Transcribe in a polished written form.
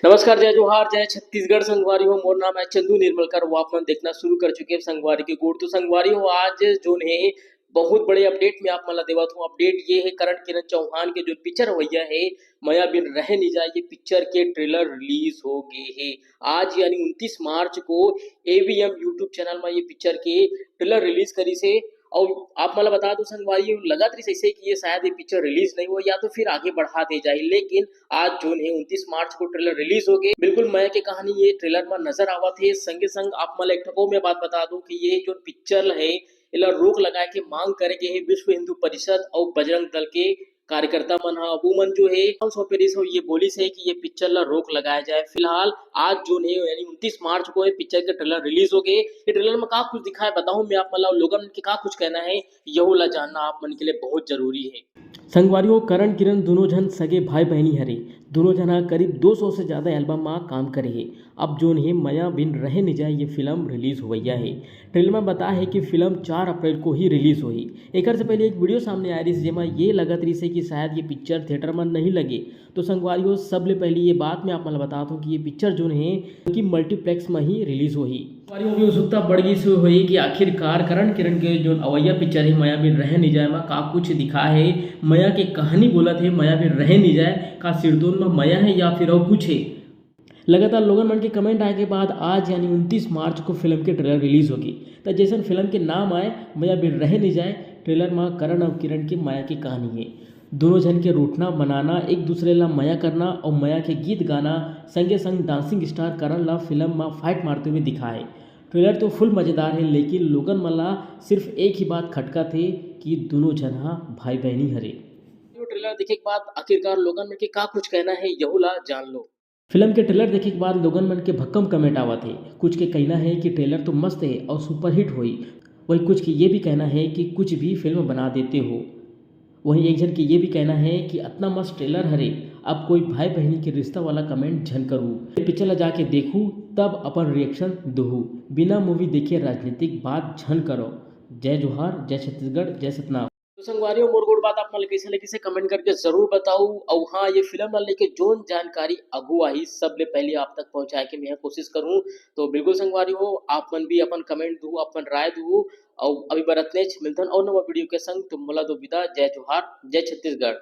नमस्कार, जय जोहार, जय छत्तीसगढ़ संगवारी हो। मोर नाम है चंदू निर्मलकर। वो आप मन देखना शुरू कर चुके हैं संगवारी के गोड़। तो संगवारी हो आज जोन है बहुत बड़े अपडेट में आप मन ला देवत हूँ। अपडेट ये है करण किरण चौहान के जो पिक्चर होइया है माया बिन रहे नहीं जाए, ये पिक्चर के ट्रेलर रिलीज हो गए है। आज यानी 29 मार्च को एवीएम यूट्यूब चैनल में ये पिक्चर के ट्रेलर रिलीज करी से। और आप मला बता दो संगवारी लगा रही ऐसे कि ये शायद ये पिक्चर रिलीज नहीं हुआ या तो फिर आगे बढ़ा दे जाए, लेकिन आज जून है 29 मार्च को ट्रेलर रिलीज हो गए। बिल्कुल मैं की कहानी ये ट्रेलर में नजर आवा थे। संगे संग आप मला एक ठको में बात बता दूं कि ये जो पिक्चर है इला रोक लगाए के मांग करे के है विश्व हिंदू परिषद और बजरंग दल के कार्यकर्ता मन हा वो मन जो है ये बोली से कि ये पिक्चर ला रोक लगाया जाए। फिलहाल आज जो है यानी 29 मार्च को ये पिक्चर के ट्रेलर रिलीज हो गए। ये ट्रेलर में का कुछ दिखाया बताऊं मैं आप मतलब लोगन के का कुछ कहना है यही ला जानना आप मन के लिए बहुत जरूरी है। संगवारियों करण किरण दोनों जन सगे भाई बहनी हरे। दोनों जना करीब 200 से ज़्यादा एल्बम में काम करे है। अब जोन है मया बिन रहे नहीं जाए ये फिल्म रिलीज हुआ है। ट्रेलर में बता है कि फिल्म 4 अप्रैल को ही रिलीज हुई। एक से पहले एक वीडियो सामने आ रही है जेमा ये लगत रही से कि शायद ये पिक्चर थिएटर में नहीं लगे। तो संगवारियों सबले पहले ये बात मैं आप मतलब बताता हूँ कि ये पिक्चर जो है कि मल्टीप्लेक्स में ही रिलीज हुई। संगवारियों की उत्सुकता बढ़ गई से हुई कि आखिरकार करण किरण के जो अवैया पिक्चर है माया बिन रहे नहीं जाए में का कुछ दिखा है। माया के कहानी बोला थे माया बिन रहे नहीं जाए का सिरदोन में माया है या फिर और कुछ है। लगातार लोगन मन के कमेंट आए के बाद आज यानी 29 मार्च को फिल्म के ट्रेलर रिलीज होगी। तो जैसे फिल्म के नाम आए माया बिन रहे नहीं जाए, ट्रेलर में करण और किरण की माया की कहानी है। दोनों जन के रूठना मनाना, एक दूसरे ला माया करना और माया के गीत गाना, संगे संग डांसिंग स्टार करण ला फिल्म में फाइट मारते हुए दिखा है। ट्रेलर तो फुल मज़ेदार है, लेकिन लोगन मला सिर्फ एक ही बात खटका थे कि दोनों जना भाई बहनी हरे। ट्रेलर देखे के बाद आखिरकार लोगन में के का कुछ कहना है यहू ला जान लो। फिल्म के ट्रेलर देखे के बाद लोगन मन के भक्कम कमेंट आवा थे। कुछ के कहना है कि ट्रेलर तो मस्त है और सुपरहिट हुई। वही कुछ के ये भी कहना है कि कुछ भी फिल्म बना देते हो। वहीं एक जन के ये भी कहना है कि इतना मस्त ट्रेलर हरे, अब कोई भाई बहनी के रिश्ता वाला कमेंट झन करूँ, पिक्चर ला जाके देखूँ तब अपन रिएक्शन दूँ, बिना मूवी देखे राजनीतिक बात झन करो। जय जोहार, जय छत्तीसगढ़, जय सतनाम। तो संगवारी मोर गोड़ बात आप मन कैसे लगी से कमेंट करके जरूर बताओ। और हाँ, ये फिल्म ला लेके जोन जानकारी अगू आई सब ले पहले आप तक पहुंचाए के मैं कोशिश करूं। तो बिल्कुल संगवारी हो आप मन भी अपन कमेंट दू, अपन राय दू। और अभी बरतने मिलतन और नवा वीडियो के संग तुम मला दो विदा। जय जोहार, जय छत्तीसगढ़।